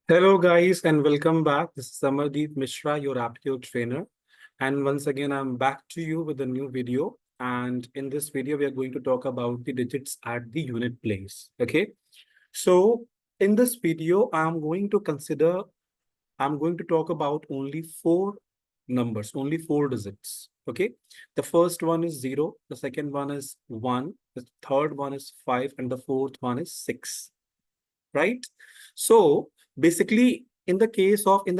Hello, guys, and welcome back. This is Samardeep Mishra, your aptitude trainer. And once again, I'm back to you with a new video. And in this video, we are going to talk about the digits at the unit place. Okay. So in this video, I'm going to talk about only four numbers, only four digits. Okay. The first one is zero. The second one is one. The third one is five. And the fourth one is six. Right? So basically, in the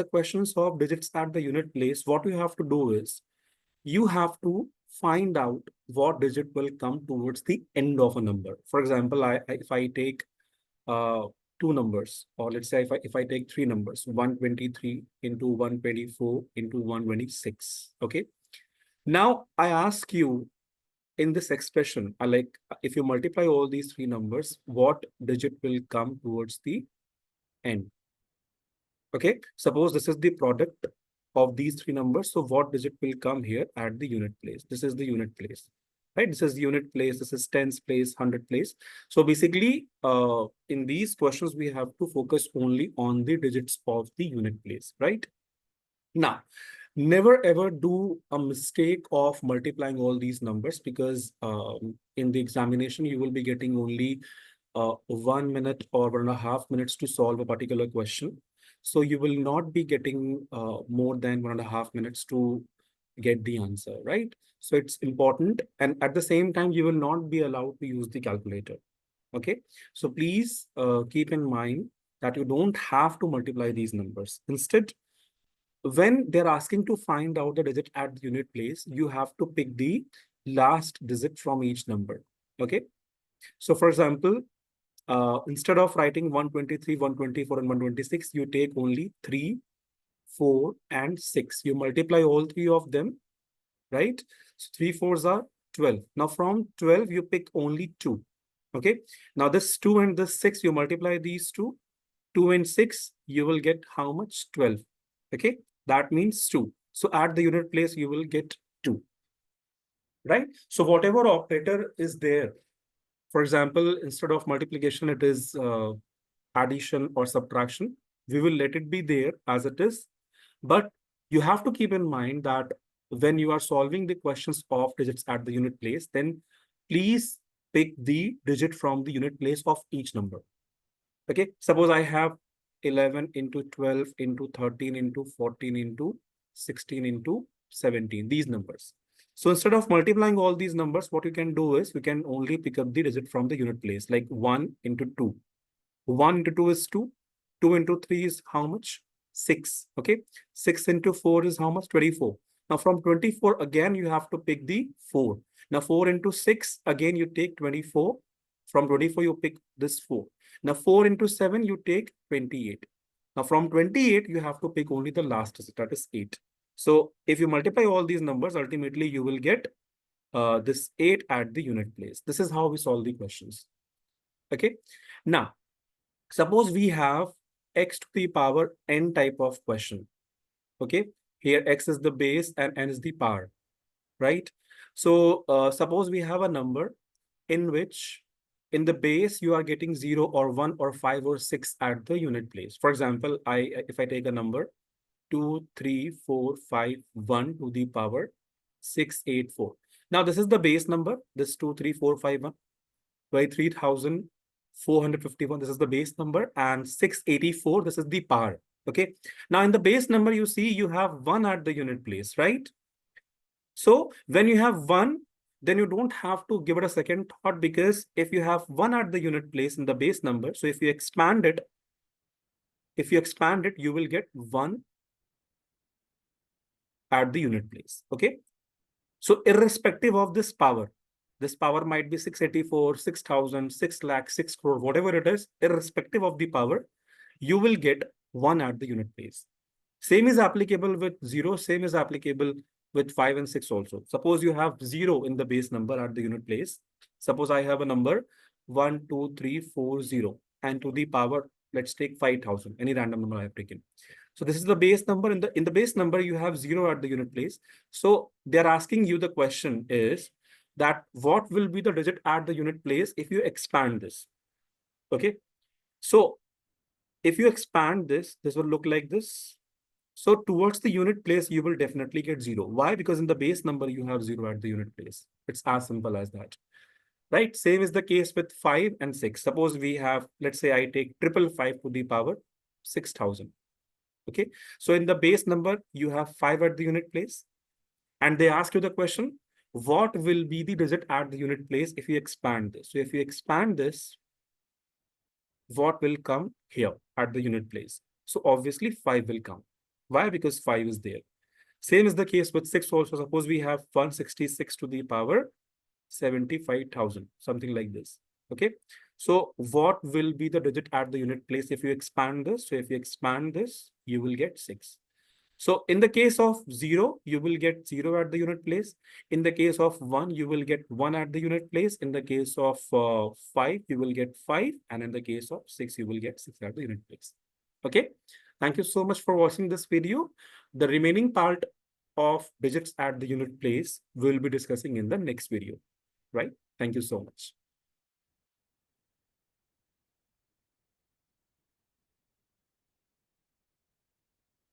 questions of digits at the unit place, what you have to do is you have to find out what digit will come towards the end of a number. For example, if I take uh, two numbers, or let's say if I take three numbers, 123 into 124 into 126. Okay. Now I ask you in this expression, if you multiply all these three numbers, what digit will come towards the end? Okay, suppose this is the product of these three numbers. So what digit will come here at the unit place? This is the unit place, right? This is the unit place. This is tens place, hundred place. So basically, in these questions, we have to focus only on the digits of the unit place, right? Now, never ever do a mistake of multiplying all these numbers, because in the examination, you will be getting only 1 minute or 1.5 minutes to solve a particular question. So you will not be getting more than 1.5 minutes to get the answer, right? So it's important. And at the same time, you will not be allowed to use the calculator. Okay. So please keep in mind that you don't have to multiply these numbers. Instead, when they're asking to find out the digit at the unit place, you have to pick the last digit from each number. Okay. So for example, instead of writing 123, 124, and 126, you take only 3, 4, and 6. You multiply all three of them, right? So 3 fours are 12. Now from 12, you pick only 2. Okay. Now this 2 and this 6, you multiply these two. 2 and 6, you will get how much? 12. Okay. That means 2. So at the unit place, you will get 2. Right? So whatever operator is there, for example, instead of multiplication, it is addition or subtraction. We will let it be there as it is. But you have to keep in mind that when you are solving the questions of digits at the unit place, then please pick the digit from the unit place of each number. Okay, suppose I have 11 into 12 into 13 into 14 into 16 into 17, these numbers. So instead of multiplying all these numbers, what you can do is you can only pick up the digit from the unit place, like 1 into 2. 1 into 2 is 2. 2 into 3 is how much? 6. Okay. 6 into 4 is how much? 24. Now from 24, again, you have to pick the 4. Now 4 into 6, again, you take 24. From 24, you pick this 4. Now 4 into 7, you take 28. Now from 28, you have to pick only the last digit, that is 8. So if you multiply all these numbers, ultimately you will get this 8 at the unit place. This is how we solve the questions. Okay. Now, suppose we have x to the power n type of question. Okay. Here x is the base and n is the power, right? So suppose we have a number in which in the base you are getting 0 or 1 or 5 or 6 at the unit place. For example, if I take a number 2, 3, 4, 5, 1 to the power 6, 8, 4. Now this is the base number, this 2, 3, 4, 5, 1 by 3,451. This is the base number, and 684, this is the power. Okay. Now in the base number, you see you have 1 at the unit place, right? So when you have 1, then you don't have to give it a second thought, because if you have 1 at the unit place in the base number, so if you expand it, you will get 1 at the unit place. Okay. So irrespective of this power might be 684, 6,000, 6 lakh, 6 crore, whatever it is, irrespective of the power, you will get 1 at the unit place. Same is applicable with 0, same is applicable with 5 and 6 also. Suppose you have 0 in the base number at the unit place. Suppose I have a number 1, 2, 3, 4, 0, and to the power, let's take 5,000, any random number I have taken. So this is the base number. In the base number, you have 0 at the unit place. So they're asking you, the question is that what will be the digit at the unit place if you expand this? Okay. So if you expand this, this will look like this. So towards the unit place, you will definitely get 0. Why? Because in the base number, you have 0 at the unit place. It's as simple as that. Right? Same is the case with 5 and 6. Suppose we have, let's say I take 555 to the power 6000. Okay. So in the base number, you have 5 at the unit place. And they ask you the question, what will be the digit at the unit place if you expand this? So if you expand this, what will come here at the unit place? So obviously 5 will come. Why? Because 5 is there. Same is the case with 6 also. Suppose we have 166 to the power 75,000, something like this. Okay. So what will be the digit at the unit place if you expand this? So if you expand this, you will get 6. So in the case of 0, you will get 0 at the unit place. In the case of 1, you will get 1 at the unit place. In the case of 5, you will get 5. And in the case of 6, you will get 6 at the unit place. Okay. Thank you so much for watching this video. The remaining part of digits at the unit place we'll be discussing in the next video, right? Thank you so much.